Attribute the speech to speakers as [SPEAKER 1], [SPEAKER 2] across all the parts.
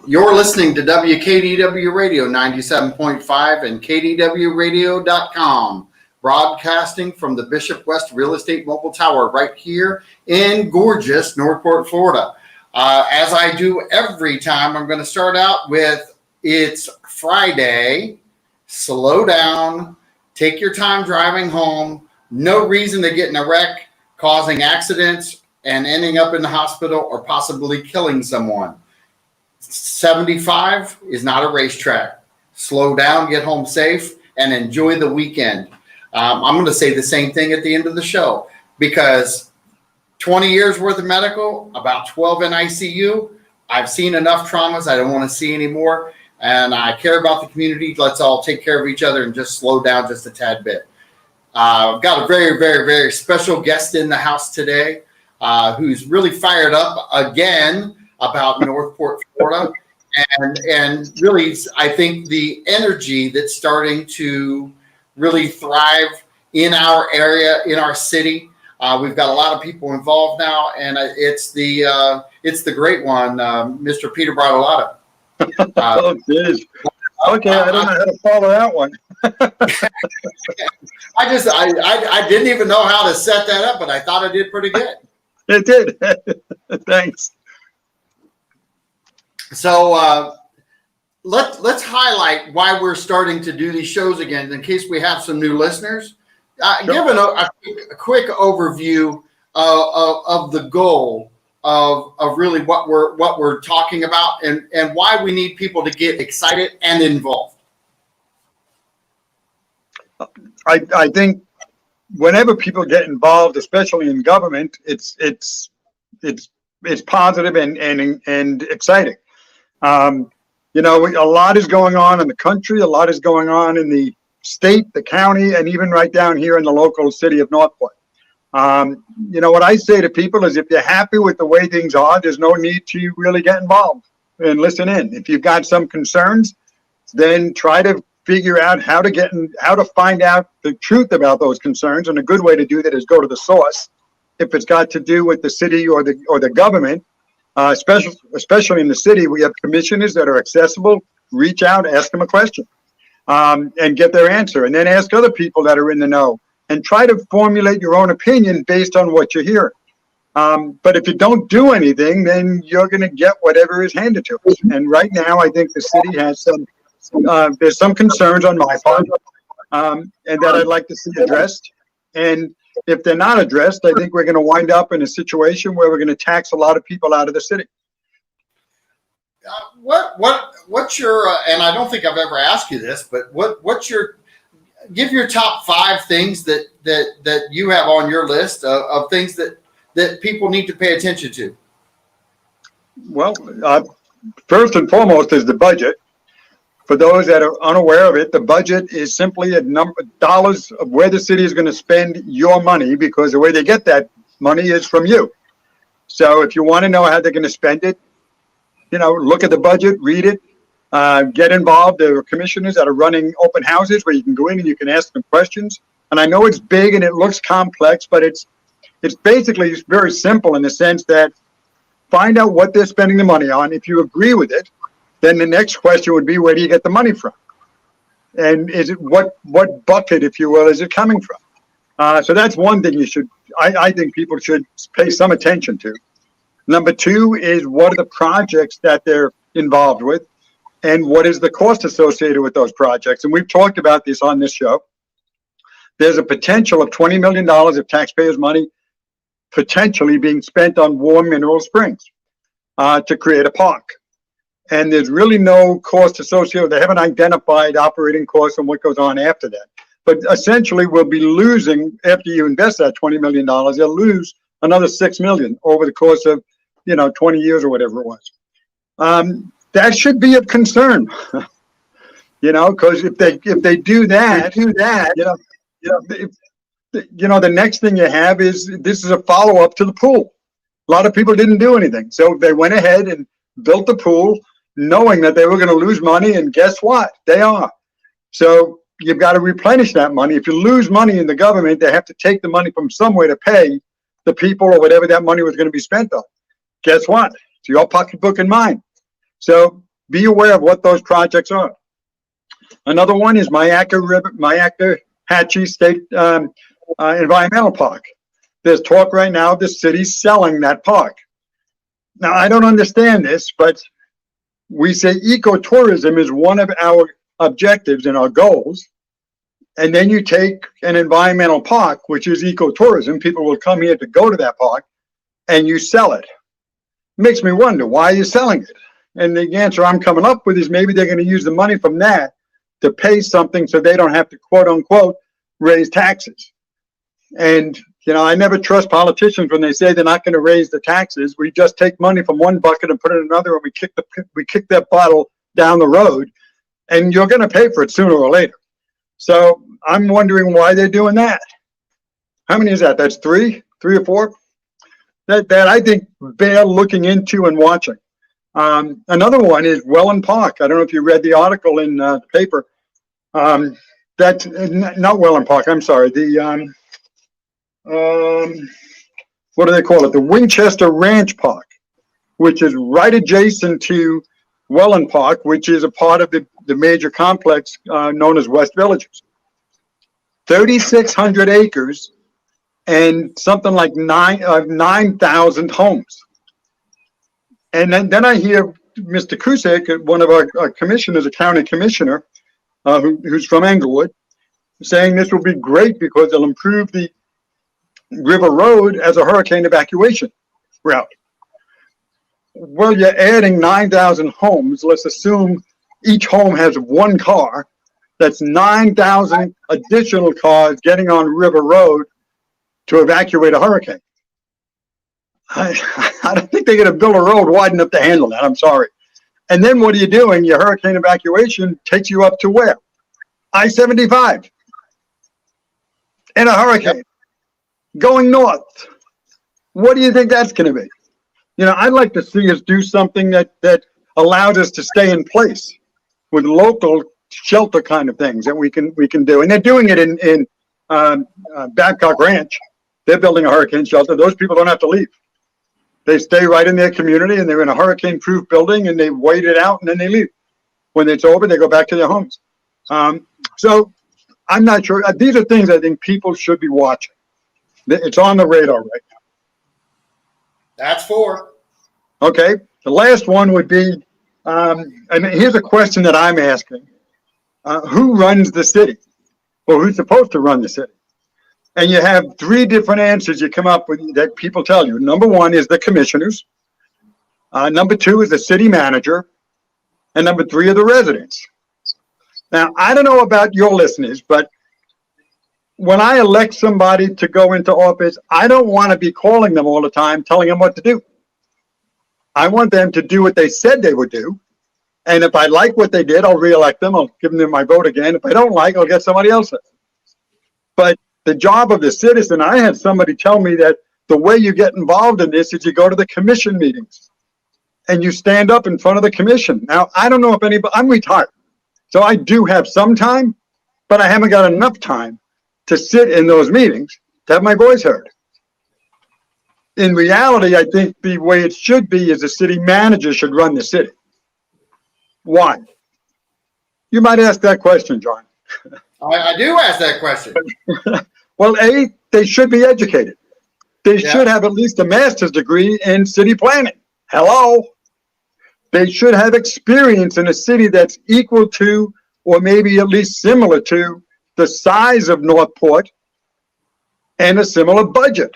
[SPEAKER 1] You're listening to WKDW Radio 97.5 and KDWRadio.com, broadcasting from the Bishop West Real Estate Mobile Tower right here in gorgeous Northport, Florida. As I do every time, I'm going to start out with it's Friday. Slow down. Take your time driving home. No reason to get in a wreck, causing accidents and ending up in the hospital or possibly killing someone. 75 is not a racetrack. Slow down, get home safe, and enjoy the weekend. I'm going to say the same thing at the end of the show because 20 years worth of medical, about 12 in ICU. I've seen enough traumas. I don't want to see any more. And I care about the community. Let's all take care of each other and just slow down just a tad bit. I've got a very, very, very special guest in the house today who's really fired up again about Northport, Florida. And really, I think the energy that's starting to really thrive in our area, in our city. We've got a lot of people involved now, and it's the great one, Mr. Peter Bartolotta.
[SPEAKER 2] Oh, geez. Okay, I don't know how to follow that one.
[SPEAKER 1] I didn't even know how to set that up, but I thought I did pretty good.
[SPEAKER 2] It did. Thanks. So let's highlight why we're starting to do these shows again, in case we have some new listeners. Sure.
[SPEAKER 1] Give a quick overview of the goal of really what we're talking about and why we need people to get excited and involved.
[SPEAKER 2] I think whenever people get involved, especially in government, it's positive and exciting. A lot is going on in the country, a lot is going on in the state, the county, and even right down here in the local city of Northport. What I say to people is if you're happy with the way things are, there's no need to really get involved and listen in. If you've got some concerns, then try to figure out how to find out the truth about those concerns. And a good way to do that is go to the source. If it's got to do with the city or the government, especially in the city, we have commissioners that are accessible. Reach out, ask them a question, and get their answer. And then ask other people that are in the know. And try to formulate your own opinion based on what you're hearing. But if you don't do anything, then you're going to get whatever is handed to us. And right now, I think the city has there's some concerns on my part, and that I'd like to see addressed. And if they're not addressed, I think we're going to wind up in a situation where we're going to tax a lot of people out of the city.
[SPEAKER 1] What's your and I don't think I've ever asked you this, but what's your give your top 5 things that you have on your list of things that people need to pay attention to.
[SPEAKER 2] Well, first and foremost is the budget. For those that are unaware of it, the budget is simply a number of dollars of where the city is going to spend your money, because the way they get that money is from you. So if you want to know how they're going to spend it, look at the budget, read it. Get involved. There are commissioners that are running open houses where you can go in and you can ask them questions. And I know it's big and it looks complex, but it's basically very simple in the sense that find out what they're spending the money on. If you agree with it, then the next question would be, where do you get the money from? And is it what bucket, if you will, is it coming from? So that's one thing I think people should pay some attention to. Number 2 is what are the projects that they're involved with? And what is the cost associated with those projects? And we've talked about this on this show. There's a potential of $20 million of taxpayers' money potentially being spent on War Mineral Springs to create a park. And there's really no cost associated. They haven't identified operating costs and what goes on after that. But essentially, we'll be losing, after you invest that $20 million, you'll lose another $6 million over the course of 20 years or whatever it was. That should be of concern, because if they do that, the next thing you have is this is a follow up to the pool. A lot of people didn't do anything, so they went ahead and built the pool, knowing that they were going to lose money, and guess what? They are. So you've got to replenish that money. If you lose money in the government, they have to take the money from somewhere to pay the people or whatever that money was going to be spent on. Guess what? It's your pocketbook and mine. So be aware of what those projects are. Another one is Myakkahatchee State Environmental Park. There's talk right now of the city selling that park. Now, I don't understand this, but we say ecotourism is one of our objectives and our goals. And then you take an environmental park, which is ecotourism. People will come here to go to that park, and you sell it. Makes me wonder, why are you selling it? And the answer I'm coming up with is maybe they're going to use the money from that to pay something so they don't have to, quote unquote, raise taxes. And, you know, I never trust politicians when they say they're not going to raise the taxes. We just take money from one bucket and put it in another, and we kick that bottle down the road, and you're going to pay for it sooner or later. So I'm wondering why they're doing that. How many is that? That's three or four? That I think bear looking into and watching. Another one is Welland Park. I don't know if you read the article in the paper. That's not Welland Park. I'm sorry. The what do they call it? The Winchester Ranch Park, which is right adjacent to Welland Park, which is a part of the major complex known as West Villages. 3,600 acres and something like 9,000 homes. And then I hear Mr. Cusick, one of our commissioners, a county commissioner, who's from Englewood, saying this will be great because it'll improve the River Road as a hurricane evacuation route. Well, you're adding 9,000 homes. Let's assume each home has one car. That's 9,000 additional cars getting on River Road to evacuate a hurricane. I don't think they're going to build a road wide enough to handle that. I'm sorry. And then what are you doing? Your hurricane evacuation takes you up to where? I-75 in a hurricane going north. What do you think that's going to be? You know, I'd like to see us do something that allows us to stay in place with local shelter kind of things that we can do. And they're doing it in Babcock Ranch. They're building a hurricane shelter. Those people don't have to leave. They stay right in their community, and they're in a hurricane-proof building, and they wait it out, and then they leave. When it's over, they go back to their homes. So I'm not sure. These are things I think people should be watching. It's on the radar right now.
[SPEAKER 1] That's four.
[SPEAKER 2] Okay. The last one would be, and here's a question that I'm asking. Who runs the city? Or who's supposed to run the city? And you have three different answers you come up with that people tell you. Number one is the commissioners. Number two is the city manager. And number three are the residents. Now, I don't know about your listeners, but when I elect somebody to go into office, I don't want to be calling them all the time, telling them what to do. I want them to do what they said they would do. And if I like what they did, I'll reelect them. I'll give them my vote again. If I don't like, I'll get somebody else. But the job of the citizen, I had somebody tell me that the way you get involved in this is you go to the commission meetings and you stand up in front of the commission. Now, I don't know if anybody, I'm retired, so I do have some time, but I haven't got enough time to sit in those meetings to have my voice heard. In reality, I think the way it should be is the city manager should run the city. Why? You might ask that question, John.
[SPEAKER 1] I do ask that question.
[SPEAKER 2] Well, A, they should be educated. They should have at least a master's degree in city planning. Hello? They should have experience in a city that's equal to, or maybe at least similar to, the size of Northport and a similar budget.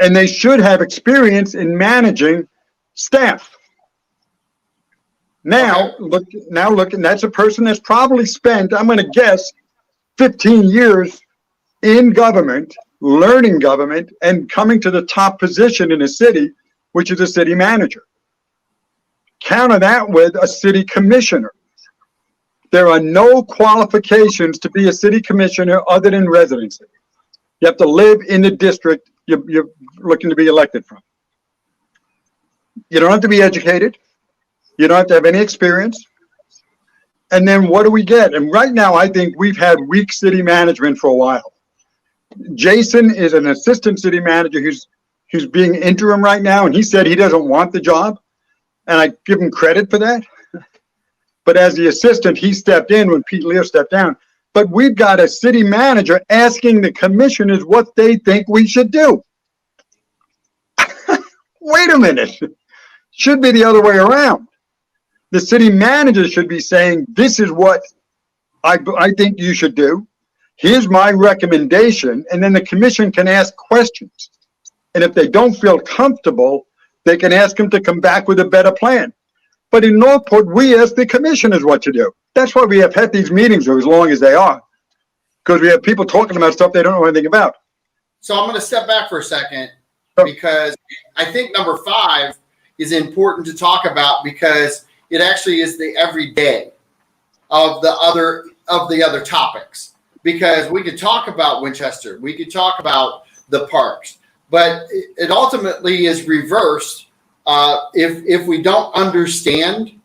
[SPEAKER 2] And they should have experience in managing staff. Now, look, and that's a person that's probably spent, I'm going to guess, 15 years in government, learning government, and coming to the top position in a city, which is a city manager. Counter that with a city commissioner. There are no qualifications to be a city commissioner other than residency. You have to live in the district you're looking to be elected from. You don't have to be educated. You don't have to have any experience. And then what do we get? And right now, I think we've had weak city management for a while. Jason is an assistant city manager who's being interim right now, and he said he doesn't want the job. and I give him credit for that. But as the assistant, he stepped in when Pete Lear stepped down. But we've got a city manager asking the commissioners what they think we should do. Wait a minute. Should be the other way around. The city manager should be saying, this is what I think you should do. Here's my recommendation. And then the commission can ask questions. And if they don't feel comfortable, they can ask them to come back with a better plan. But in Northport, we ask the commissioners what to do. That's why we have had these meetings for as long as they are. Because we have people talking about stuff they don't know anything about.
[SPEAKER 1] So I'm going to step back for a second, because I think number 5 is important to talk about, because it actually is the everyday of the other topics. Because we could talk about Winchester, we could talk about the parks, but it ultimately is reversed if we don't understand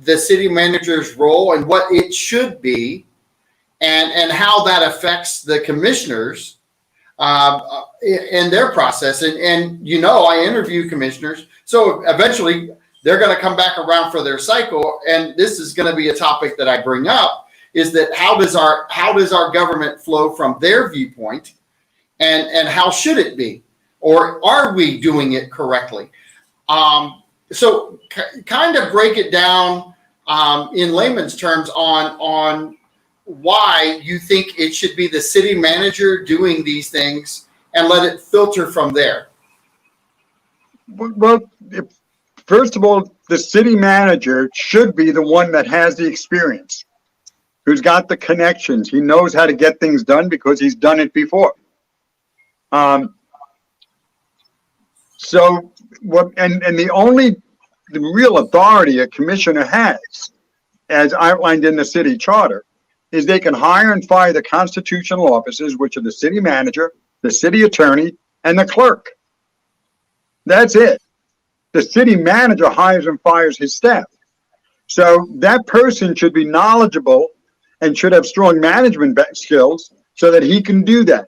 [SPEAKER 1] the city manager's role and what it should be, and how that affects the commissioners in their process. And you know, I interview commissioners, so eventually they're going to come back around for their cycle. And this is going to be a topic that I bring up, is that how does our government flow from their viewpoint, and how should it be, or are we doing it correctly? So kind of break it down in layman's terms on why you think it should be the city manager doing these things, and let it filter from there.
[SPEAKER 2] Well, first of all, the city manager should be the one that has the experience, who's got the connections. He knows how to get things done because he's done it before. So what, and the real authority a commissioner has, as outlined in the city charter, is they can hire and fire the constitutional officers, which are the city manager, the city attorney, and the clerk. That's it. The city manager hires and fires his staff. So that person should be knowledgeable and should have strong management skills so that he can do that.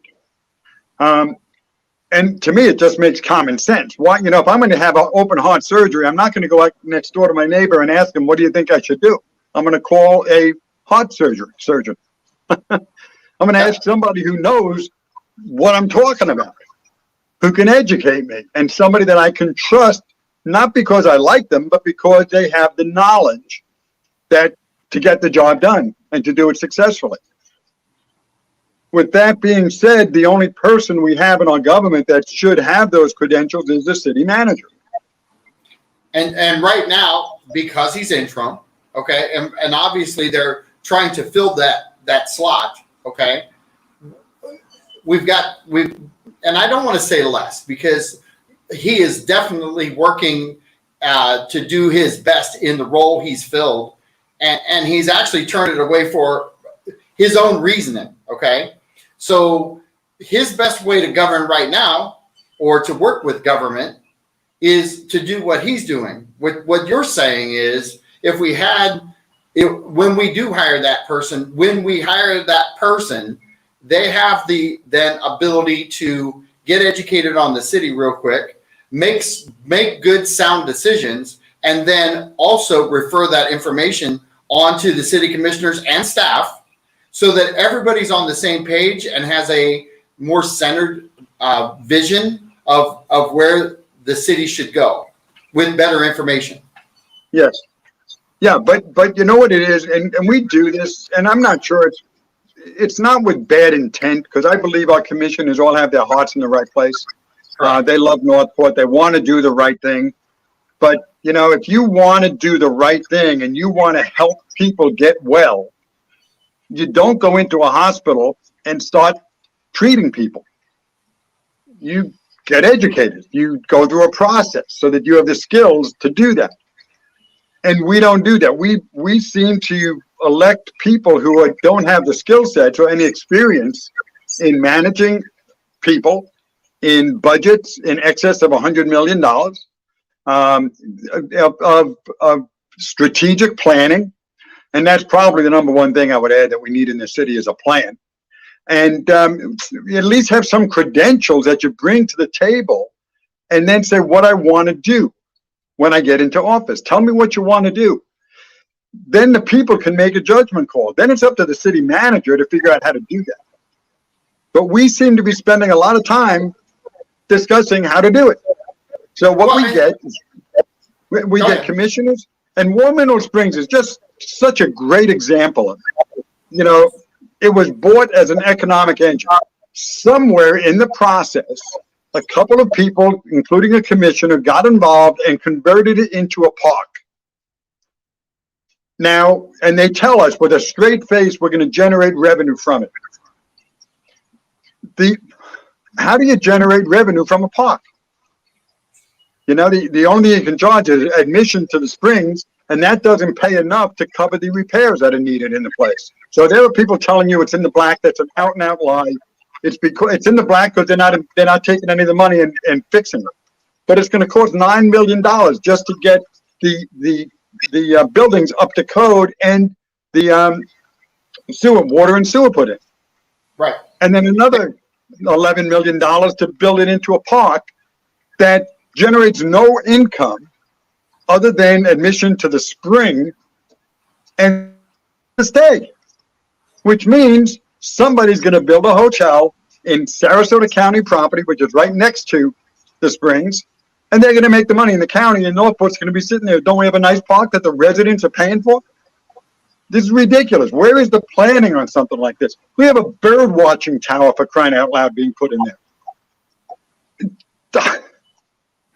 [SPEAKER 2] And to me, it just makes common sense. Why, you know, if I'm going to have an open heart surgery, I'm not going to go out next door to my neighbor and ask him, what do you think I should do? I'm going to call a heart surgeon. I'm going to ask somebody who knows what I'm talking about, who can educate me, and somebody that I can trust, not because I like them, but because they have the knowledge that to get the job done and to do it successfully. With that being said, the only person we have in our government that should have those credentials is the city manager.
[SPEAKER 1] And right now, because he's interim, okay, and obviously they're trying to fill that slot, okay, and I don't want to say less, because he is definitely working to do his best in the role he's filled, and he's actually turned it away for his own reasoning, okay? So his best way to govern right now, or to work with government, is to do what he's doing. What you're saying is, when we do hire that person, they have the then ability to get educated on the city real quick, make good sound decisions, and then also refer that information onto the city commissioners and staff, so that everybody's on the same page and has a more centered vision of where the city should go with better information.
[SPEAKER 2] Yes. Yeah, but you know what it is, and we do this, and I'm not sure it's not with bad intent, because I believe our commissioners all have their hearts in the right place. They love Northport. They want to do the right thing. But, you know, if you want to do the right thing and you want to help people get well, you don't go into a hospital and start treating people. You get educated. You go through a process so that you have the skills to do that. And we don't do that. We seem to elect people who don't have the skill sets or any experience in managing people, in budgets in excess of $100 million, of strategic planning. And that's probably the number one thing I would add that we need in the city is a plan. And at least have some credentials that you bring to the table, and then say what I want to do. when I get into office. Tell me what you want to do. Then the people can make a judgment call. Then it's up to the city manager to figure out how to do that. But we seem to be spending a lot of time discussing how to do it. So what we get is we get commissioners, and Warm Mineral Springs is just such a great example of it. You know, it was bought as an economic engine. Somewhere in the process, a couple of people, including a commissioner, got involved and converted it into a park. Now, and they tell us with a straight face, we're going to generate revenue from it. How do you generate revenue from a park? You know, the only thing you can charge is admission to the springs, and that doesn't pay enough to cover the repairs that are needed in the place. So there are people telling you it's in the black. That's an out and out lie. It's because it's in the black because they're not taking any of the money and fixing it. But it's going to cost $9 million just to get the buildings up to code and the water and sewer put in.
[SPEAKER 1] Right.
[SPEAKER 2] And then another $11 million to build it into a park that generates no income other than admission to the spring and the stay, which means somebody's going to build a hotel in Sarasota County property, which is right next to the springs, and they're going to make the money in the county, and Northport's going to be sitting there. Don't we have a nice park that the residents are paying for? This is ridiculous. Where is the planning on something like this? We have a bird watching tower, for crying out loud, being put in there.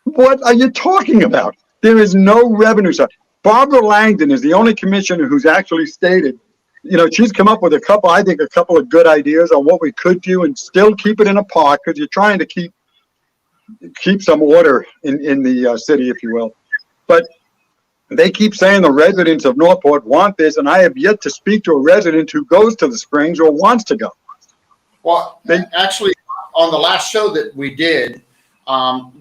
[SPEAKER 2] What are you talking about? There is no revenue side. Barbara Langdon is the only commissioner who's actually stated, you know, she's come up with a couple of good ideas on what we could do and still keep it in a park, because you're trying to keep some order in the city, if you will. But they keep saying the residents of Northport want this, and I have yet to speak to a resident who goes to the springs or wants to go.
[SPEAKER 1] Well, actually, on the last show that we did,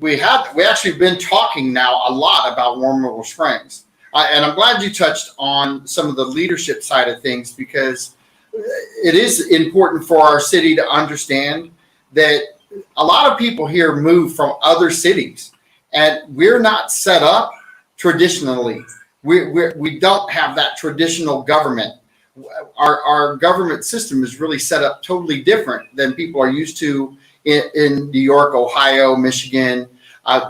[SPEAKER 1] we actually been talking now a lot about Warm Mineral Springs, and I'm glad you touched on some of the leadership side of things, because it is important for our city to understand that a lot of people here move from other cities, and we're not set up traditionally. We don't have that traditional government. Our government system is really set up totally different than people are used to in New York, Ohio, Michigan.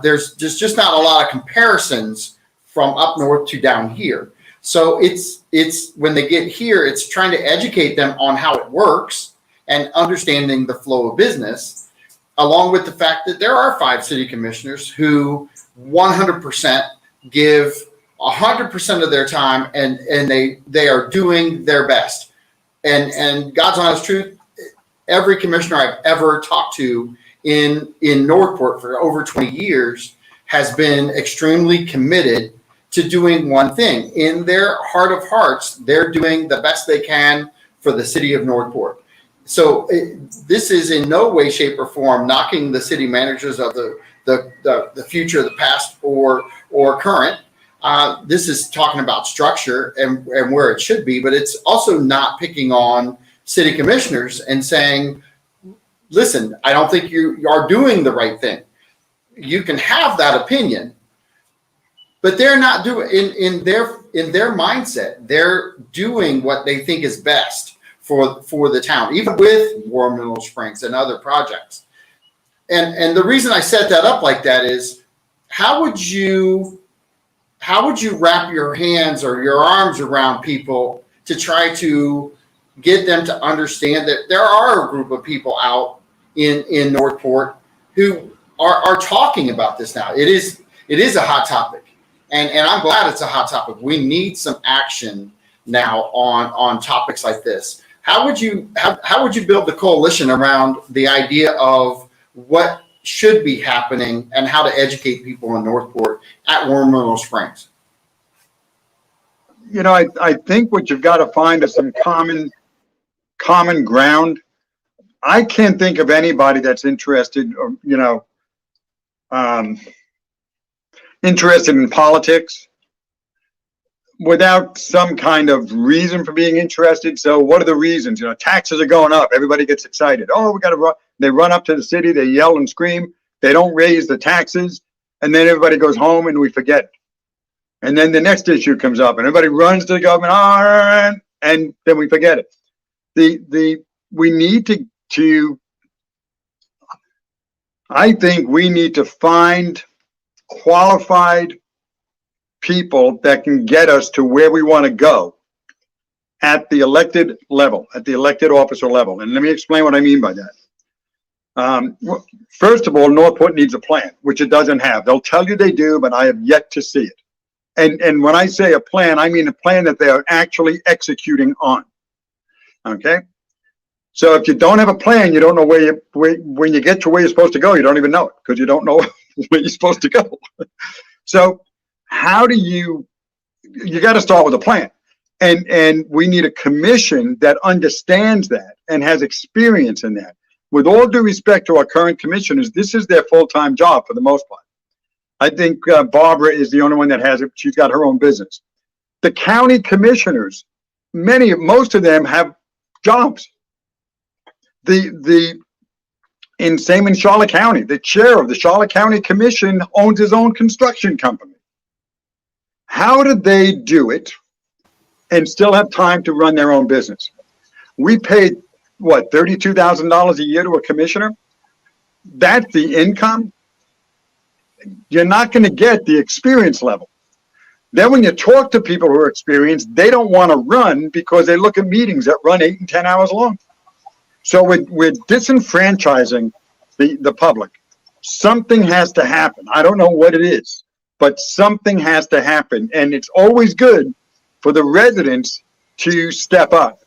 [SPEAKER 1] There's just not a lot of comparisons from up north to down here. So it's when they get here, it's trying to educate them on how it works and understanding the flow of business, along with the fact that there are 5 city commissioners who 100% give 100% of their time, and they are doing their best. And God's honest truth, every commissioner I've ever talked to in Northport for over 20 years has been extremely committed to doing one thing. In their heart of hearts, they're doing the best they can for the city of Northport. So this is in no way, shape, or form knocking the city managers of the future, the past, or current. This is talking about structure and where it should be, but it's also not picking on city commissioners and saying, listen, I don't think you are doing the right thing. You can have that opinion, but they're not doing in their mindset. They're doing what they think is best for the town, even with Warm Mineral Springs and other projects. And the reason I set that up like that is, how would you wrap your hands or your arms around people to try to get them to understand that there are a group of people out in Northport who are talking about this now? It is a hot topic, and I'm glad it's a hot topic. We need some action now on topics like this. How would you build the coalition around the idea of what should be happening and how to educate people in Northport at Warm Mineral Springs?
[SPEAKER 2] You know, I think what you've got to find is some common ground. I can't think of anybody that's interested, or interested in politics without some kind of reason for being interested. So what are the reasons? You know, taxes are going up. Everybody gets excited. Oh, we got to run. They run up to the city. They yell and scream. They don't raise the taxes. And then everybody goes home and we forget. And then the next issue comes up and everybody runs to the government, and then we forget it. We need to, I think we need to find qualified people that can get us to where we want to go at the elected level, at the elected officer level. And let me explain what I mean by that. First of all, Northport needs a plan, which it doesn't have. They'll tell you they do, but I have yet to see it. And when I say a plan, I mean a plan that they are actually executing on. Okay? So if you don't have a plan, you don't know when you get to where you're supposed to go, you don't even know it because you don't know where you're supposed to go. So how do you got to start with a plan. And we need a commission that understands that and has experience in that. With all due respect to our current commissioners, this is their full-time job for the most part. I think Barbara is the only one that has it. She's got her own business. The county commissioners, most of them have jobs. In Charlotte County, the chair of the Charlotte County Commission owns his own construction company. How did they do it and still have time to run their own business? We paid, what, $32,000 a year to a commissioner? That's the income. You're not going to get the experience level. Then when you talk to people who are experienced, they don't want to run because they look at meetings that run 8 and 10 hours long. So we're disenfranchising the public. Something has to happen. I don't know what it is, but something has to happen. And it's always good for the residents to step up,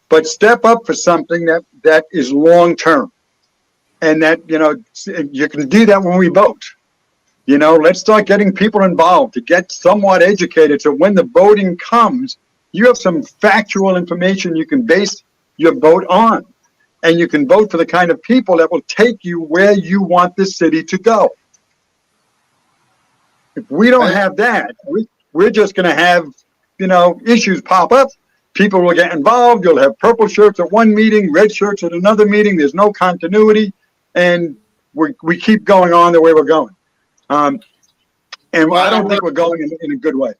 [SPEAKER 2] but step up for something that is long-term. And that, you can do that when we vote. Let's start getting people involved to get somewhat educated. So when the voting comes, you have some factual information you can base your vote on. And you can vote for the kind of people that will take you where you want this city to go. If we don't have that, we're just going to have, issues pop up. People will get involved. You'll have purple shirts at one meeting, red shirts at another meeting. There's no continuity. And we keep going on the way we're going. I don't think we're going in a good way.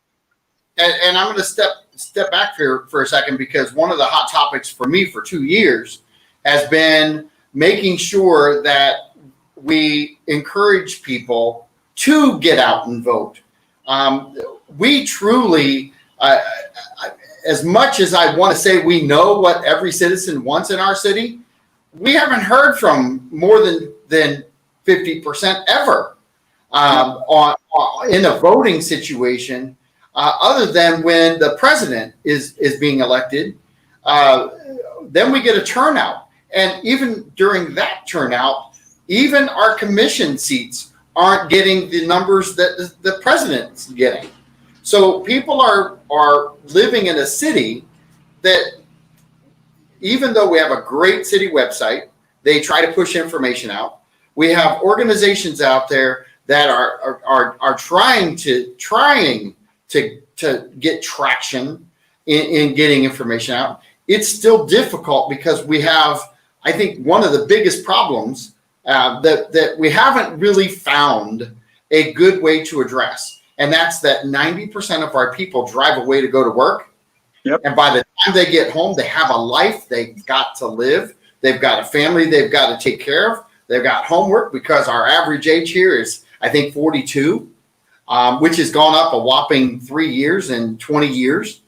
[SPEAKER 1] And I'm going to step back for a second, because one of the hot topics for me for 2 years has been making sure that we encourage people to get out and vote. We truly, as much as I want to say we know what every citizen wants in our city, we haven't heard from more than 50% ever in a voting situation, other than when the president is being elected. Then we get a turnout. And even during that turnout, even our commission seats aren't getting the numbers that the president's getting. So people are living in a city that, even though we have a great city website, they try to push information out. We have organizations out there that are trying to get traction in getting information out. It's still difficult because we have, I think, one of the biggest problems that we haven't really found a good way to address. And that's that 90% of our people drive away to go to work.
[SPEAKER 2] Yep.
[SPEAKER 1] And by the time they get home, they have a life. They've got to live. They've got a family they've got to take care of. They've got homework, because our average age here is, I think, 42, which has gone up a whopping 3 years and 20 years.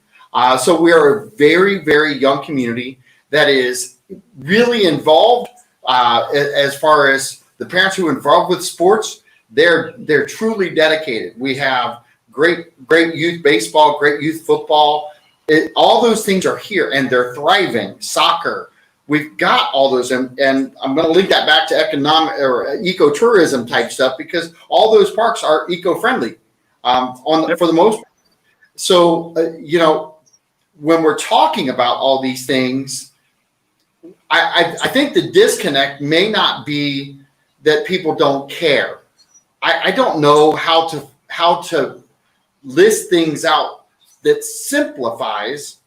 [SPEAKER 1] So we are a very, very young community that is really involved. As far as the parents who are involved with sports, they're truly dedicated. We have great youth baseball, great youth football. All those things are here, and they're thriving. Soccer, we've got all those, and I'm going to link that back to economic or ecotourism type stuff, because all those parks are eco-friendly for the most part. So when we're talking about all these things, I think the disconnect may not be that people don't care. I don't know how to list things out that simplifies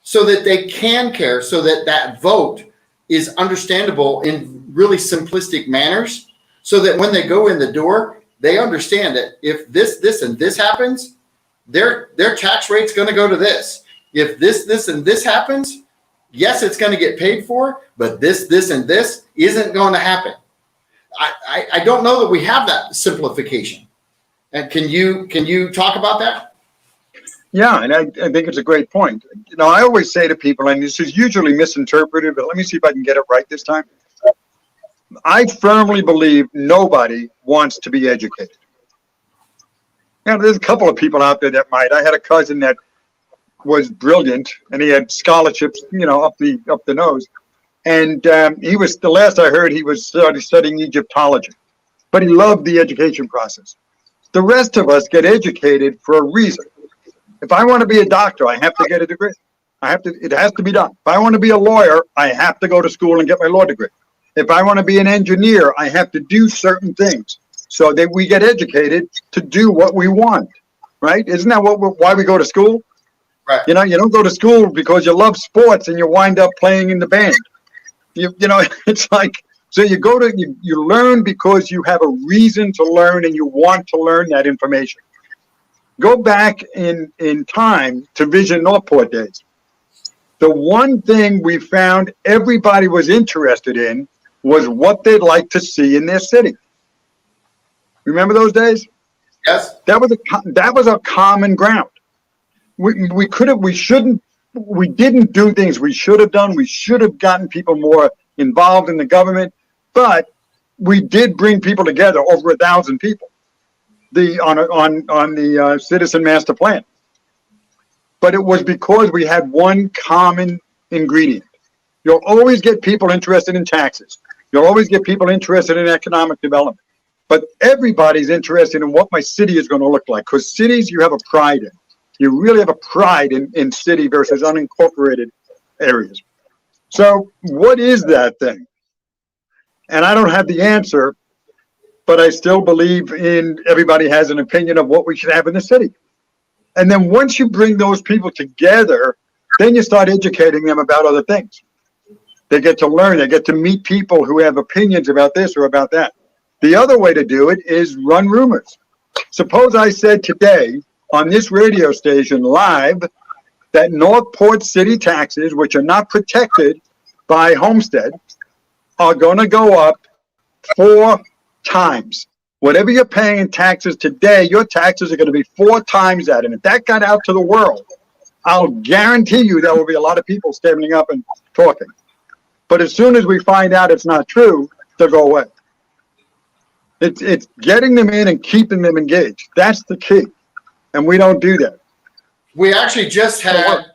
[SPEAKER 1] so that they can care, so that vote is understandable in really simplistic manners, so that when they go in the door, they understand that if this and this happens, their tax rate's going to go to this. If this, and this happens, yes, it's going to get paid for, but this, and this isn't going to happen. I don't know that we have that simplification. And can you talk about that?
[SPEAKER 2] Yeah, and I think it's a great point. You know, I always say to people, and this is usually misinterpreted, but let me see if I can get it right this time. I firmly believe nobody wants to be educated. You know, there's a couple of people out there that might. I had a cousin that was brilliant, and he had scholarships, you know, up the nose. And he was, the last I heard, he was studying Egyptology, but he loved the education process. The rest of us get educated for a reason. If I want to be a doctor, I have to get a degree. It has to be done. If I want to be a lawyer, I have to go to school and get my law degree. If I want to be an engineer, I have to do certain things so that we get educated to do what we want, right? Isn't that why we go to school?
[SPEAKER 1] Right.
[SPEAKER 2] You know, you don't go to school because you love sports and you wind up playing in the band. You know, it's like, so you go to, you learn because you have a reason to learn and you want to learn that information. Go back in time to Vision Northport days. The one thing we found everybody was interested in was what they'd like to see in their city. Remember those days?
[SPEAKER 1] Yes.
[SPEAKER 2] That was a common ground. We didn't do things we should have done. We should have gotten people more involved in the government, but we did bring people together, over 1,000 people, on the Citizen Master Plan. But it was because we had one common ingredient. You'll always get people interested in taxes. You'll always get people interested in economic development. But everybody's interested in what my city is going to look like, because cities you have a pride in. You really have a pride in city versus unincorporated areas. So what is that thing? And I don't have the answer, but I still believe everybody has an opinion of what we should have in the city. And then once you bring those people together, then you start educating them about other things. They get to learn, they get to meet people who have opinions about this or about that. The other way to do it is run rumors. Suppose I said today on this radio station live that Northport city taxes, which are not protected by homestead, are going to go up 4 times. Whatever you're paying in taxes today, your taxes are going to be 4 times that. And if that got out to the world, I'll guarantee you there will be a lot of people standing up and talking. But as soon as we find out it's not true, they'll go away. It's getting them in and keeping them engaged. That's the key. And we don't do that.
[SPEAKER 1] We actually just had,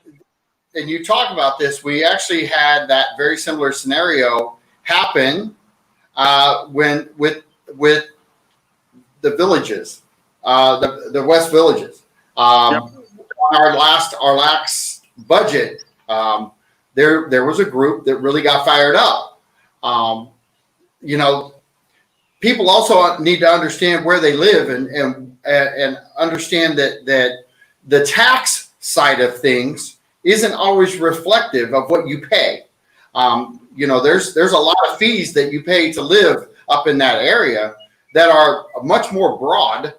[SPEAKER 1] and you talk about this, we actually had that very similar scenario happen when with the villages, the West Villages. Yep. Our last budget, there was a group that really got fired up. You know, people also need to understand where they live and understand that the tax side of things isn't always reflective of what you pay. You know, there's a lot of fees that you pay to live up in that area that are much more broad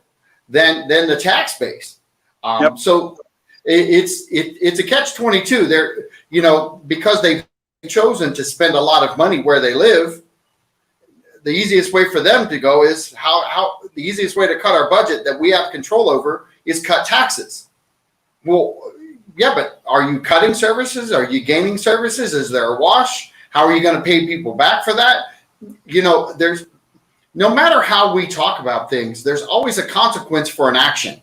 [SPEAKER 1] than the tax base.
[SPEAKER 2] Yep.
[SPEAKER 1] So it's a catch-22 there, you know, because they've chosen to spend a lot of money where they live. The easiest way for them to go is the easiest way to cut our budget that we have control over is cut taxes. Well, yeah, but are you cutting services? Are you gaining services? Is there a wash? How are you going to pay people back for that? You know, no matter how we talk about things, there's always a consequence for an action.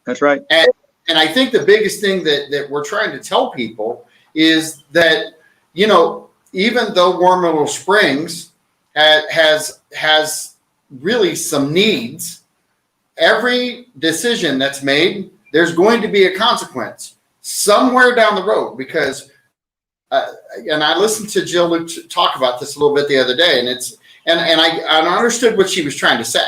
[SPEAKER 2] That's right.
[SPEAKER 1] And I think the biggest thing that we're trying to tell people is that, you know, even though Warm Little Springs has really some needs, every decision that's made, there's going to be a consequence somewhere down the road, because and I listened to Jill talk about this a little bit the other day, and I understood what she was trying to say.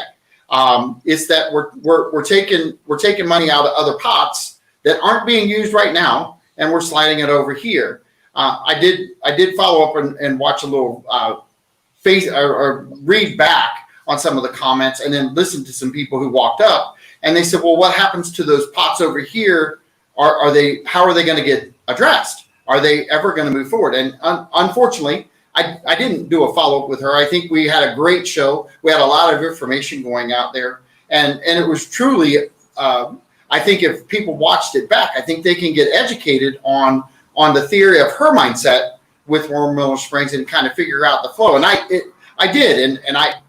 [SPEAKER 1] It's that we're taking money out of other pots that aren't being used right now, and we're sliding it over here. I did follow up and watch a little or read back on some of the comments and then listened to some people who walked up and they said, well, what happens to those pots over here? How are they going to get addressed? Are they ever going to move forward? And unfortunately, I didn't do a follow-up with her. I think we had a great show. We had a lot of information going out there. And it was truly, I think if people watched it back, I think they can get educated on the theory of her mindset with Warm Mineral Springs and kind of figure out the flow. And I did. And I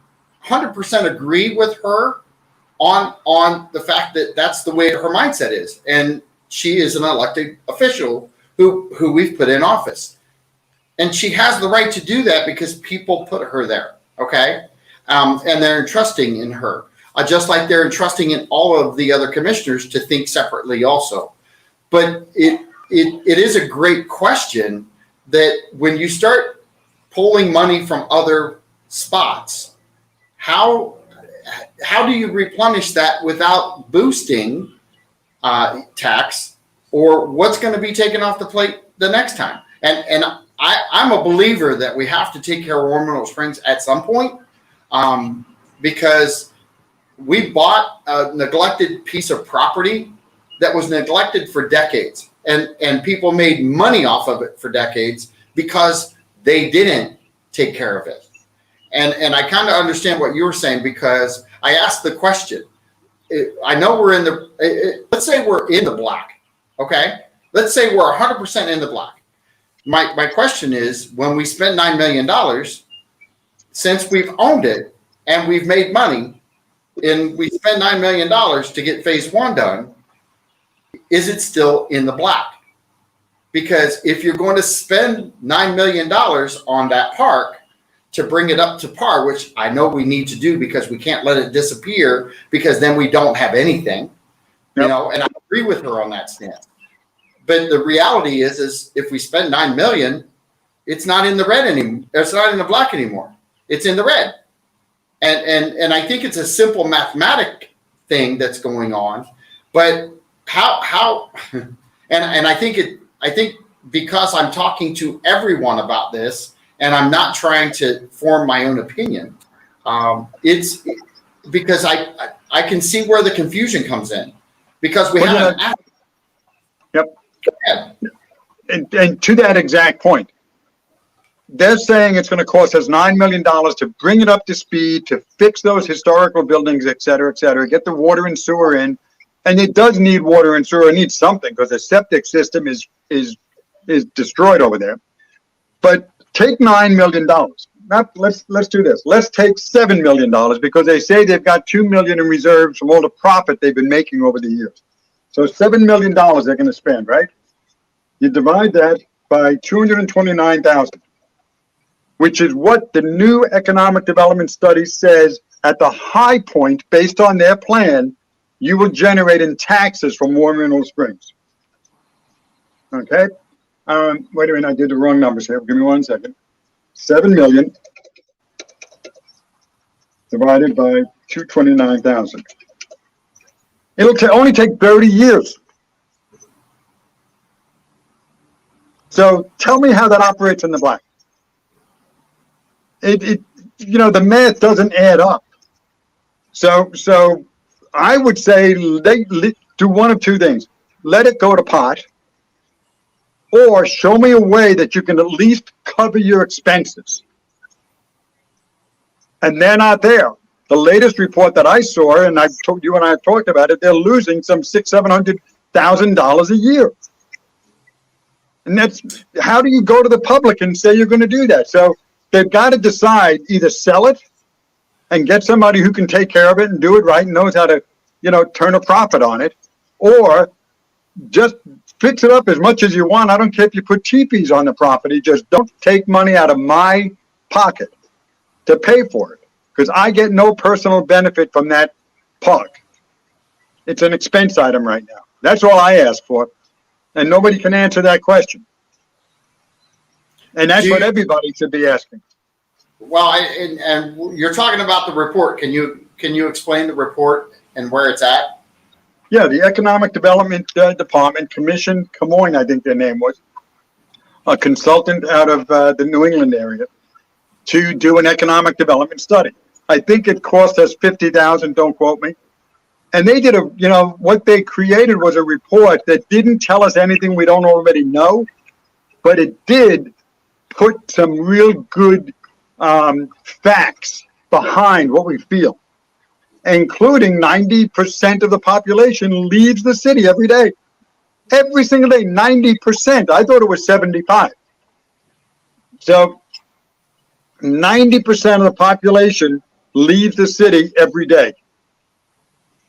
[SPEAKER 1] 100% agree with her on the fact that that's the way her mindset is. And she is an elected official who we've put in office. And she has the right to do that because people put her there, okay? And they're entrusting in her, just like they're entrusting in all of the other commissioners to think separately also. But it is a great question that when you start pulling money from other spots, how do you replenish that without boosting tax, or what's going to be taken off the plate the next time? And I'm a believer that we have to take care of Warm Mineral Springs at some point, because we bought a neglected piece of property that was neglected for decades, and people made money off of it for decades because they didn't take care of it. And I kind of understand what you were saying, because I asked the question. I know we're in the, let's say we're in the black, okay? Let's say we're 100% in the black. My question is, when we spend $9 million, since we've owned it and we've made money, and we spend $9 million to get phase one done, is it still in the black? Because if you're going to spend $9 million on that park to bring it up to par, which I know we need to do because we can't let it disappear, because then we don't have anything, you know, and I agree with her on that stance. But the reality is if we spend $9 million, it's not in the red anymore. It's not in the black anymore. It's in the red. And I think it's a simple mathematic thing that's going on. But how and I think because I'm talking to everyone about this and I'm not trying to form my own opinion, it's because I can see where the confusion comes in, because we haven't.
[SPEAKER 2] Yep.
[SPEAKER 1] Go ahead.
[SPEAKER 2] And to that exact point, they're saying it's going to cost us $9 million to bring it up to speed, to fix those historical buildings, et cetera, get the water and sewer in. And it does need water and sewer. It needs something because the septic system is destroyed over there. But take $9 million. Let's do this. Let's take $7 million, because they say they've got $2 million in reserves from all the profit they've been making over the years. So $7 million they're going to spend, right? You divide that by 229,000, which is what the new economic development study says at the high point, based on their plan, you will generate in taxes from Warm Mineral Springs. Okay? Wait a minute, I did the wrong numbers here. Give me 1 second. 7 million divided by 229,000. It'll only take 30 years. So tell me how that operates in the black. The math doesn't add up. So I would say they do one of two things. Let it go to pot, or show me a way that you can at least cover your expenses. And they're not there. The latest report that I saw, and I've told you and I've talked about it, they're losing some $600,000-$700,000 a year. And that's, how do you go to the public and say you're going to do that? So they've got to decide, either sell it and get somebody who can take care of it and do it right and knows how to, turn a profit on it, or just fix it up as much as you want. I don't care if you put teepees on the property, just don't take money out of my pocket to pay for it, because I get no personal benefit from that park. It's an expense item right now. That's all I ask for, and nobody can answer that question. And that's what everybody should be asking.
[SPEAKER 1] Well, and you're talking about the report. Can you explain the report and where it's at?
[SPEAKER 2] Yeah, the Economic Development Department commissioned Camoin, I think their name was, a consultant out of the New England area, to do an economic development study. I think it cost us $50,000, don't quote me. And they did what they created was a report that didn't tell us anything we don't already know, but it did put some real good facts behind what we feel, including 90% of the population leaves the city every day. Every single day, 90%. I thought it was 75. So 90% of the population leaves the city every day.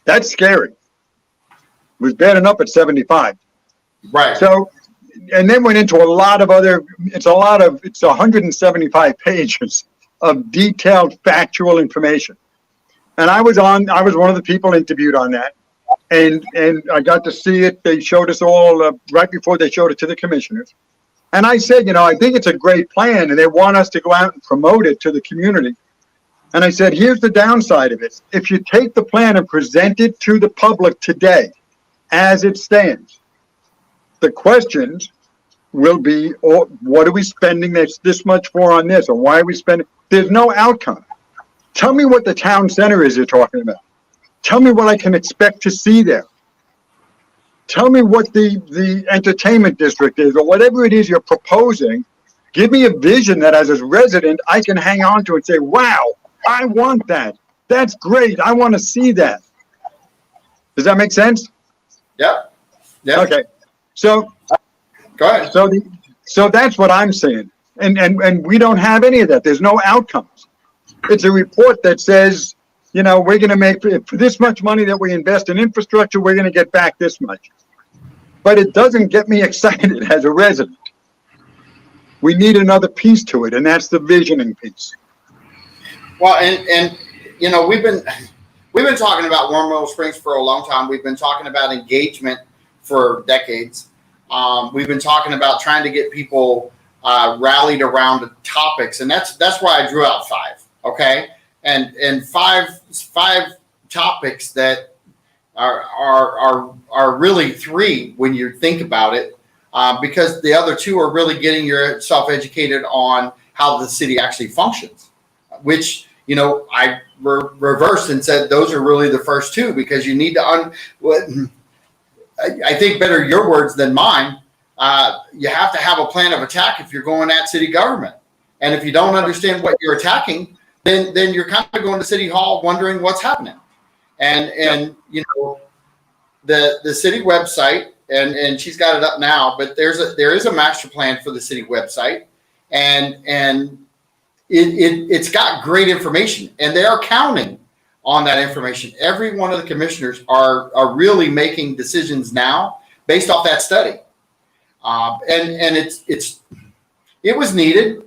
[SPEAKER 2] That's scary. It was bad enough at 75.
[SPEAKER 1] Right.
[SPEAKER 2] So, and then went into a lot of other, it's 175 pages of detailed factual information. And I was one of the people interviewed on that. And I got to see it. They showed us all right before they showed it to the commissioners. And I said, I think it's a great plan and they want us to go out and promote it to the community. And I said, here's the downside of it. If you take the plan and present it to the public today, as it stands, the questions will be, what are we spending this much for on this? Or why are we spending? There's no outcome. Tell me what the town center is you're talking about. Tell me what I can expect to see there. Tell me what the entertainment district is or whatever it is you're proposing. Give me a vision that as a resident, I can hang on to and say, wow, I want that. That's great. I want to see that. Does that make sense?
[SPEAKER 1] Yep. Yep.
[SPEAKER 2] Okay. So
[SPEAKER 1] go ahead.
[SPEAKER 2] So that's what I'm saying. And we don't have any of that. There's no outcomes. It's a report that says, we're going to make for this much money that we invest in infrastructure, we're going to get back this much. But it doesn't get me excited as a resident. We need another piece to it, and that's the visioning piece.
[SPEAKER 1] Well, and we've been talking about Warm Middle Springs for a long time. We've been talking about engagement for decades. We've been talking about trying to get people rallied around topics, and that's why I drew out 5. Okay, and five topics that are really 3 when you think about it, because the other 2 are really getting yourself educated on how the city actually functions, which I reversed and said those are really the first 2 because you need to I think better your words than mine. You have to have a plan of attack if you're going at city government, and if you don't understand what you're attacking, then you're kind of going to City Hall wondering what's happening. And the city website, and she's got it up now, but there is a master plan for the city website, and it's got great information, and they are counting on that information. Every one of the commissioners are really making decisions now based off that study. And it was needed.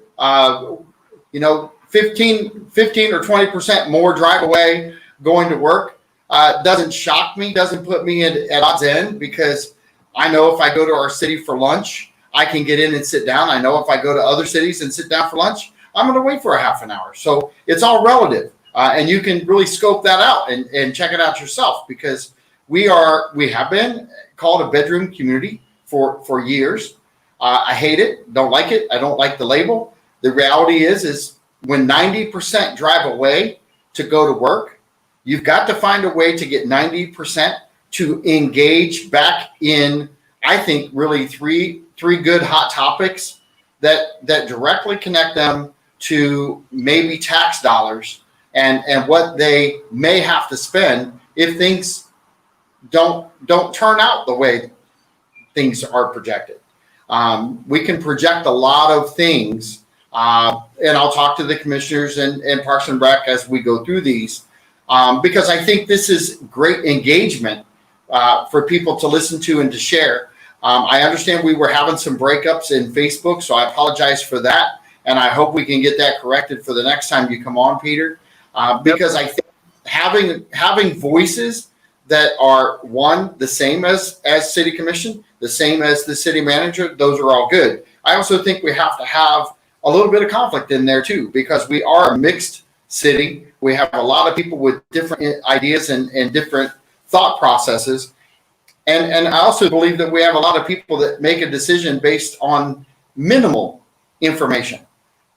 [SPEAKER 1] 15 or 20% more drive away going to work doesn't shock me, doesn't put me at odds end, because I know if I go to our city for lunch, I can get in and sit down. I know if I go to other cities and sit down for lunch, I'm going to wait for a half an hour. So it's all relative. And you can really scope that out and check it out yourself, because we have been called a bedroom community for years. I hate it. Don't like it. I don't like the label. The reality is when 90% drive away to go to work, you've got to find a way to get 90% to engage back in, I think, really three good hot topics that directly connect them to maybe tax dollars and what they may have to spend if things don't turn out the way things are projected. We can project a lot of things, and I'll talk to the commissioners and Parks and Rec as we go through these, because I think this is great engagement for people to listen to and to share. I understand we were having some breakups in Facebook, so I apologize for that, and I hope we can get that corrected for the next time you come on, Peter, because I think having voices that are, one, the same as city commission, the same as the city manager, those are all good. I also think we have to have a little bit of conflict in there too, because we are a mixed city. We have a lot of people with different ideas and different thought processes. And I also believe that we have a lot of people that make a decision based on minimal information.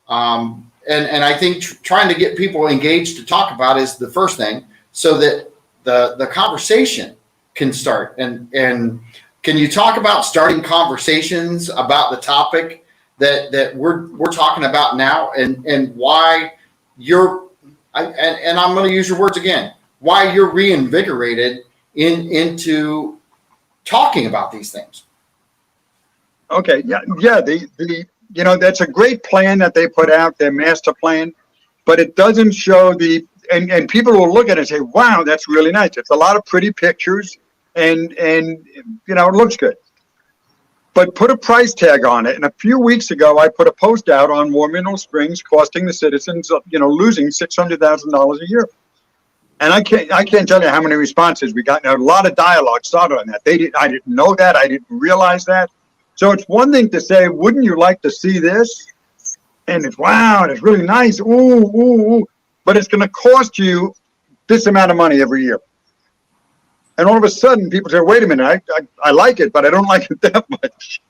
[SPEAKER 1] And and I think trying to get people engaged to talk about is the first thing, so that the conversation can start. And can you talk about starting conversations about the topic that we're talking about now, and why and I'm going to use your words again, why you're reinvigorated into talking about these things?
[SPEAKER 2] Okay, yeah. That's a great plan that they put out, their master plan, but it doesn't show and people will look at it and say, wow, that's really nice. It's a lot of pretty pictures and it looks good. But put a price tag on it. And a few weeks ago, I put a post out on War Mineral Springs costing the citizens, losing $600,000 a year. And I can't tell you how many responses we got. And a lot of dialogue started on that. I didn't know that. I didn't realize that. So it's one thing to say, wouldn't you like to see this? And it's, wow, it's really nice. Ooh. But it's going to cost you this amount of money every year. And all of a sudden, people say, wait a minute, I like it, but I don't like it that much.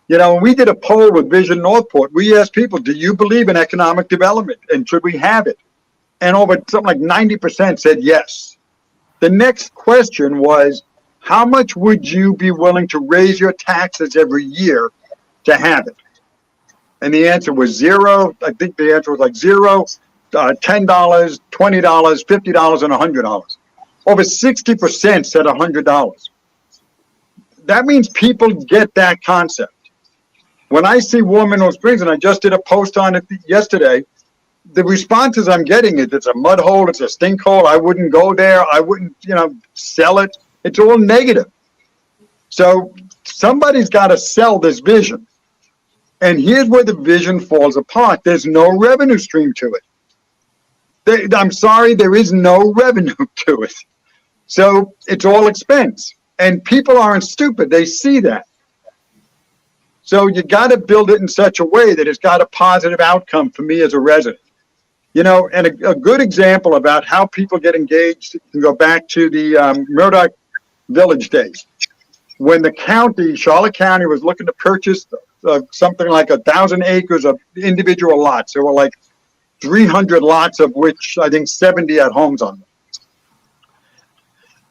[SPEAKER 2] When we did a poll with Vision Northport, we asked people, do you believe in economic development? And should we have it? And over something like 90% said yes. The next question was, how much would you be willing to raise your taxes every year to have it? And the answer was zero. I think the answer was like zero, $10, $20, $50, and $100. Over 60% said $100. That means people get that concept. When I see War Mineral Springs, and I just did a post on it yesterday, the responses I'm getting is it's a mud hole, it's a stink hole, I wouldn't go there, I wouldn't, sell it. It's all negative. So somebody's got to sell this vision. And here's where the vision falls apart. There's no revenue stream to it. I'm sorry, there is no revenue to it. So it's all expense. And people aren't stupid. They see that. So you got to build it in such a way that it's got a positive outcome for me as a resident. And a good example about how people get engaged can go back to the Murdoch Village days. When the county, Charlotte County, was looking to purchase something like 1,000 acres of individual lots. There were like 300 lots, of which I think 70 had homes on them.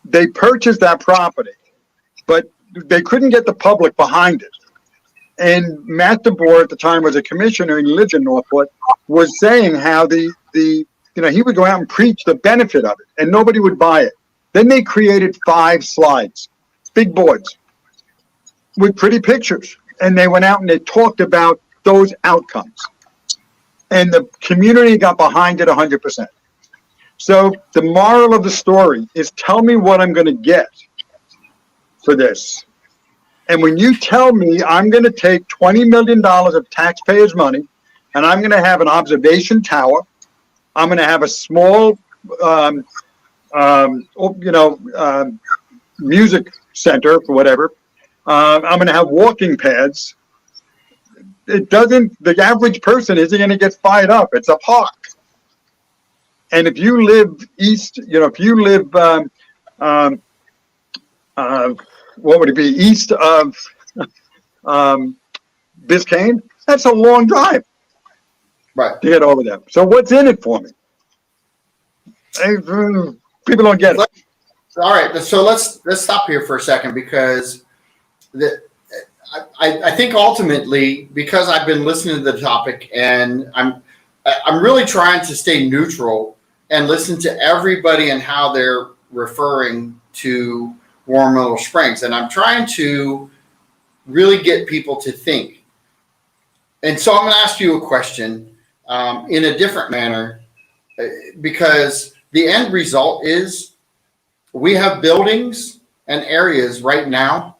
[SPEAKER 2] They purchased that property, but they couldn't get the public behind it. And Matt DeBoer at the time was a commissioner and he lived in Northport, was saying how he would go out and preach the benefit of it, and nobody would buy it. Then they created 5 slides, big boards with pretty pictures, and they went out and they talked about those outcomes. And the community got behind it 100%. So the moral of the story is, tell me what I'm going to get for this. And when you tell me I'm going to take $20 million of taxpayers' money, and I'm going to have an observation tower, I'm going to have a small, music center for whatever, I'm going to have walking pads. The average person isn't going to get fired up. It's a park. And if you live east, what would it be, east of Biscayne, that's a long drive,
[SPEAKER 1] right,
[SPEAKER 2] to get over there. So what's in it for me? People don't get it.
[SPEAKER 1] All right, so let's stop here for a second, because I think ultimately, because I've been listening to the topic, and I'm really trying to stay neutral and listen to everybody and how they're referring to War Mineral Springs, and I'm trying to really get people to think. And so I'm going to ask you a question in a different manner, because the end result is we have buildings and areas right now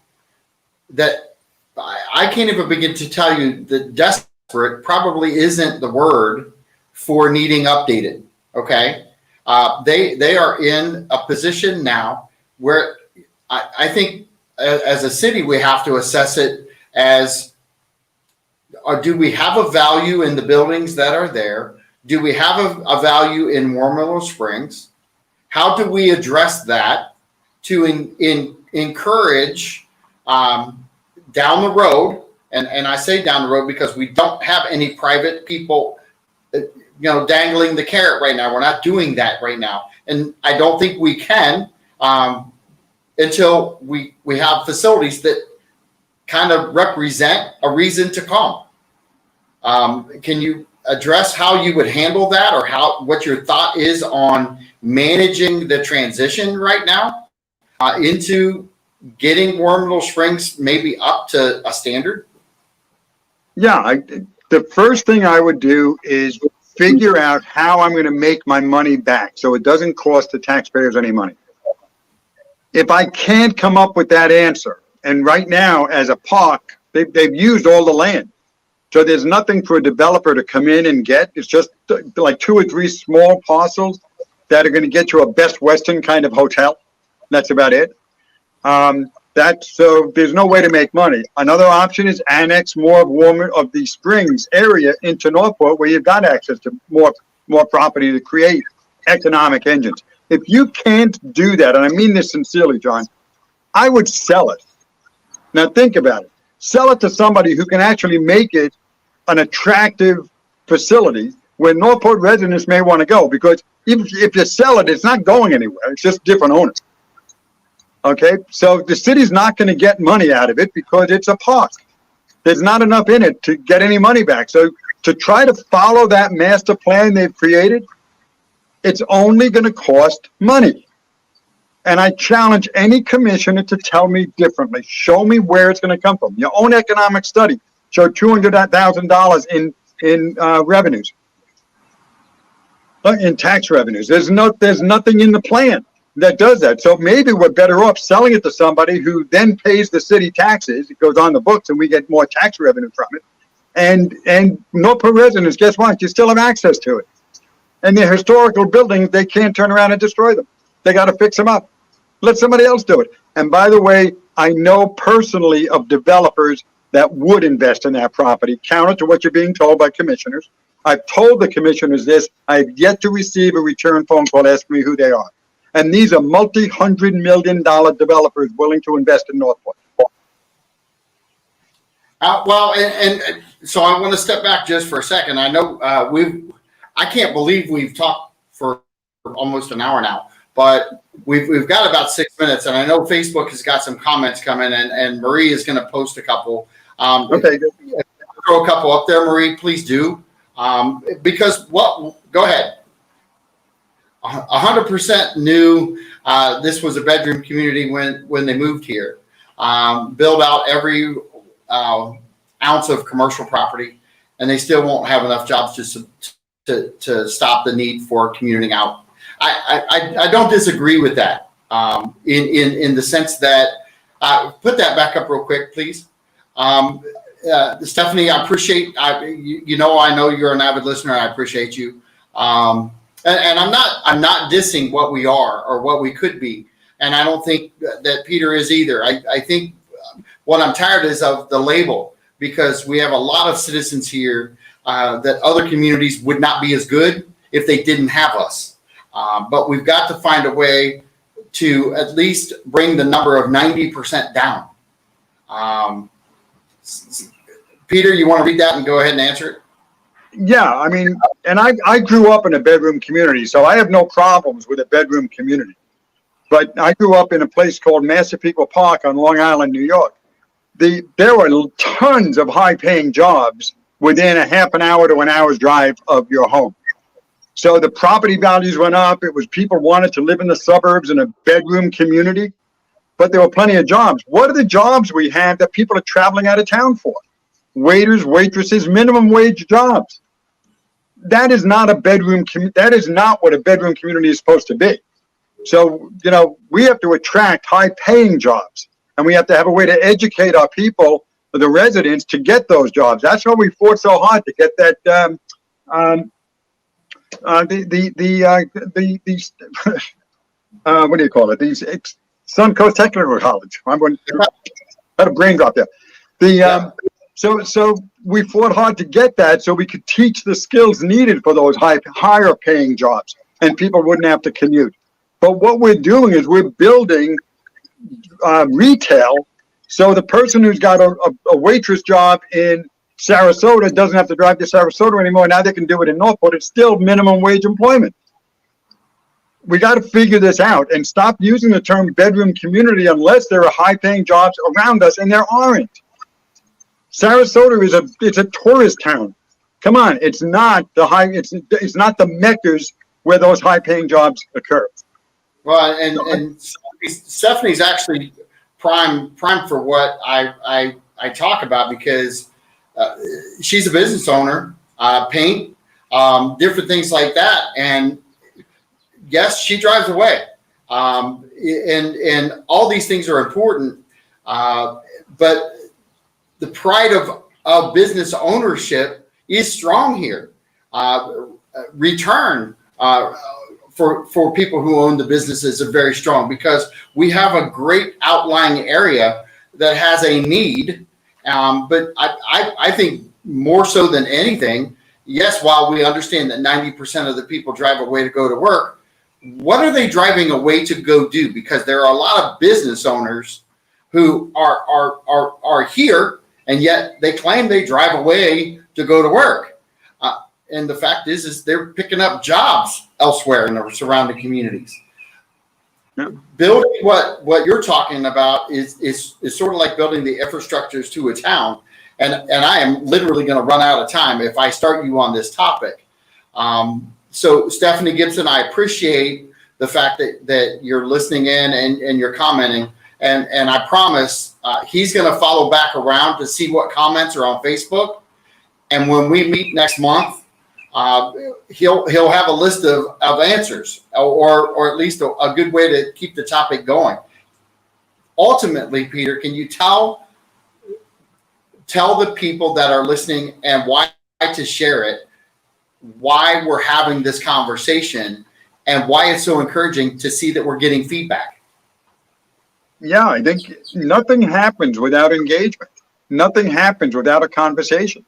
[SPEAKER 1] that I can't even begin to tell you that desperate probably isn't the word for needing updated. Okay. They are in a position now where I think as a city, we have to assess it as, do we have a value in the buildings that are there? Do we have a value in War Mineral Springs? How do we address that to encourage down the road? And I say down the road because we don't have any private people dangling the carrot right now. We're not doing that right now. And I don't think we can until we have facilities that kind of represent a reason to come. Can you address how you would handle that, or what your thought is on managing the transition right now into getting Warm Middle Springs maybe up to a standard?
[SPEAKER 2] Yeah, the first thing I would do is figure out how I'm going to make my money back so it doesn't cost the taxpayers any money. If I can't come up with that answer, and right now as a park, they've used all the land. So there's nothing for a developer to come in and get. It's just like 2 or 3 small parcels that are going to get you a Best Western kind of hotel. That's about it. So there's no way to make money. Another option is annex more of the Springs area into Northport, where you've got access to more property to create economic engines. If you can't do that, and I mean this sincerely, John, I would sell it. Now think about it. Sell it to somebody who can actually make it an attractive facility where Northport residents may want to go, because if you sell it, it's not going anywhere. It's just different owners. Okay, so the city's not going to get money out of it because it's a park. There's not enough in it to get any money back. So to try to follow that master plan they've created, it's only going to cost money. And I challenge any commissioner to tell me differently. Show me where it's going to come from. Your own economic study showed $200,000 in revenues, in tax revenues. There's nothing in the plan that does that. So maybe we're better off selling it to somebody who then pays the city taxes. It goes on the books and we get more tax revenue from it. And Northport residents, guess what? You still have access to it. And the historical buildings, they can't turn around and destroy them. They got to fix them up. Let somebody else do it. And by the way, I know personally of developers that would invest in that property, counter to what you're being told by commissioners. I've told the commissioners this. I've yet to receive a return phone call asking me who they are. And these are multi-$100 million developers willing to invest in Northport.
[SPEAKER 1] And so I want to step back just for a second. I know I can't believe we've talked for almost an hour now, but we've got about 6 minutes, and I know Facebook has got some comments coming, and Marie is going to post a couple.
[SPEAKER 2] Okay, good.
[SPEAKER 1] Throw a couple up there, Marie, please do. Because go ahead. 100% knew this was a bedroom community when they moved here. Build out every ounce of commercial property, and they still won't have enough jobs to stop the need for commuting out. I don't disagree with that in the sense that put that back up real quick, please. Stephanie, I appreciate, I know you're an avid listener. I appreciate you. And I'm not dissing what we are or what we could be. And I don't think that Peter is either. I think what I'm tired is of the label, because we have a lot of citizens here that other communities would not be as good if they didn't have us. But we've got to find a way to at least bring the number of 90% down. Peter, you want to read that and go ahead and answer it?
[SPEAKER 2] Yeah, I mean, and I grew up in a bedroom community, so I have no problems with a bedroom community. But I grew up in a place called Massapequa Park on Long Island, New York. There were tons of high-paying jobs within a half an hour to an hour's drive of your home. So the property values went up. It was people wanted to live in the suburbs in a bedroom community, but there were plenty of jobs. What are the jobs we have that people are traveling out of town for? Waiters, waitresses, minimum wage jobs. That is not a bedroom. That is not what a bedroom community is supposed to be. So, we have to attract high-paying jobs, and we have to have a way to educate our people, the residents, to get those jobs. That's why we fought so hard to get that. What do you call it? These Suncoast Technical College. I'm going to had a brain drop there. So we fought hard to get that so we could teach the skills needed for those higher paying jobs, and people wouldn't have to commute. But what we're doing is we're building retail. So the person who's got a waitress job in Sarasota doesn't have to drive to Sarasota anymore. Now they can do it in Northport. It's still minimum wage employment. We got to figure this out and stop using the term bedroom community unless there are high-paying jobs around us, and there aren't. Sarasota it's a tourist town. Come on, it's not it's not the meccas where those high-paying jobs occur.
[SPEAKER 1] Well, and Stephanie's actually prime for what I talk about, because she's a business owner, paint, different things like that, and yes, she drives away, and all these things are important, but the pride of business ownership is strong here. Return for people who own the businesses are very strong, because we have a great outlying area that has a need. But I think more so than anything, yes, while we understand that 90% of the people drive away to go to work, what are they driving away to go do? Because there are a lot of business owners who are here, and yet they claim they drive away to go to work. And the fact is they're picking up jobs elsewhere in the surrounding communities. Yeah. Building what you're talking about is sort of like building the infrastructures to a town. And I am literally going to run out of time if I start you on this topic. So Stephanie Gibson, I appreciate the fact that you're listening in and you're commenting. And I promise he's going to follow back around to see what comments are on Facebook. And when we meet next month, he'll have a list of answers, or at least a good way to keep the topic going. Ultimately, Peter, can you tell the people that are listening and why to share it, why we're having this conversation, and why it's so encouraging to see that we're getting feedback?
[SPEAKER 2] Yeah, I think nothing happens without engagement. Nothing happens without a conversation.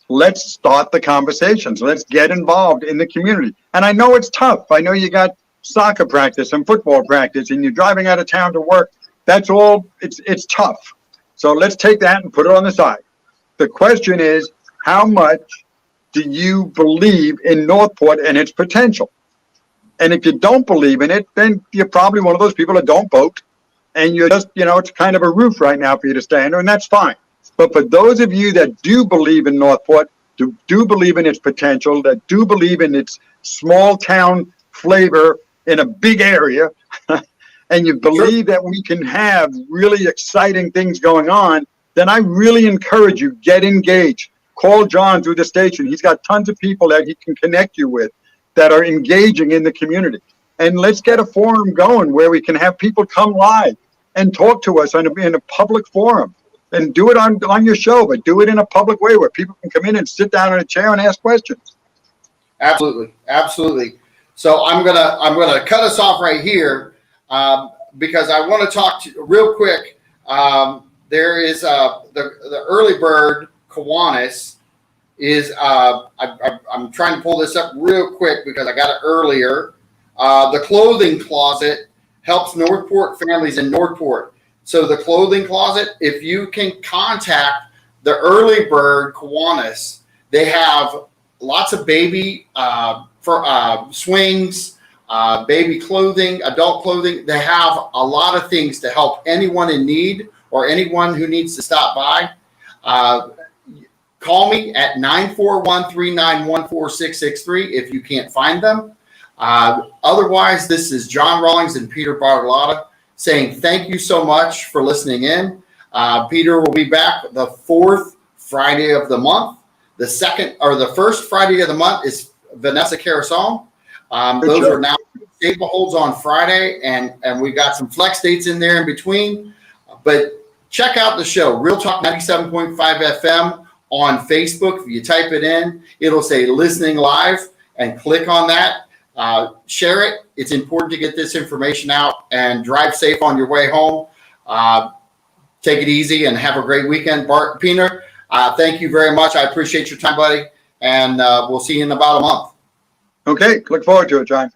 [SPEAKER 2] Let's start the conversations. Let's get involved in the community. And I know it's tough. I know you got soccer practice and football practice, and you're driving out of town to work. That's all. It's tough. So let's take that and put it on the side. The question is, how much do you believe in Northport and its potential? And if you don't believe in it, then you're probably one of those people that don't vote. And you're just, it's kind of a roof right now for you to stay under, and that's fine. But for those of you that do believe in Northport, do believe in its potential, that do believe in its small town flavor in a big area, and you believe that we can have really exciting things going on, then I really encourage you, get engaged. Call John through the station. He's got tons of people that he can connect you with that are engaging in the community. And let's get a forum going where we can have people come live and talk to us in a public forum. And do it on your show, but do it in a public way where people can come in and sit down in a chair and ask questions. Absolutely.
[SPEAKER 1] So I'm gonna cut us off right here because I want to talk to you real quick. There is the early bird Kiwanis is I'm trying to pull this up real quick because I got it earlier. The clothing closet helps Northport families in Northport. So the clothing closet, if you can contact the early bird Kiwanis, they have lots of baby swings, baby clothing, adult clothing. They have a lot of things to help anyone in need or anyone who needs to stop by. Call me at 941-391-4663 if you can't find them. Otherwise, this is John Rawlings and Peter Bartolotta saying thank you so much for listening in. Peter will be back the fourth Friday of the month. The first Friday of the month is Vanessa Carasone. Those are now staple holds on Friday, and we got some flex dates in there in between. But check out the show, Real Talk 97.5 FM on Facebook. If you type it in, it'll say listening live, and click on that. Share it. It's important to get this information out, and drive safe on your way home. Take it easy and have a great weekend. Peter, thank you very much. I appreciate your time, buddy. And we'll see you in about a month.
[SPEAKER 2] Okay. Look forward to it, John.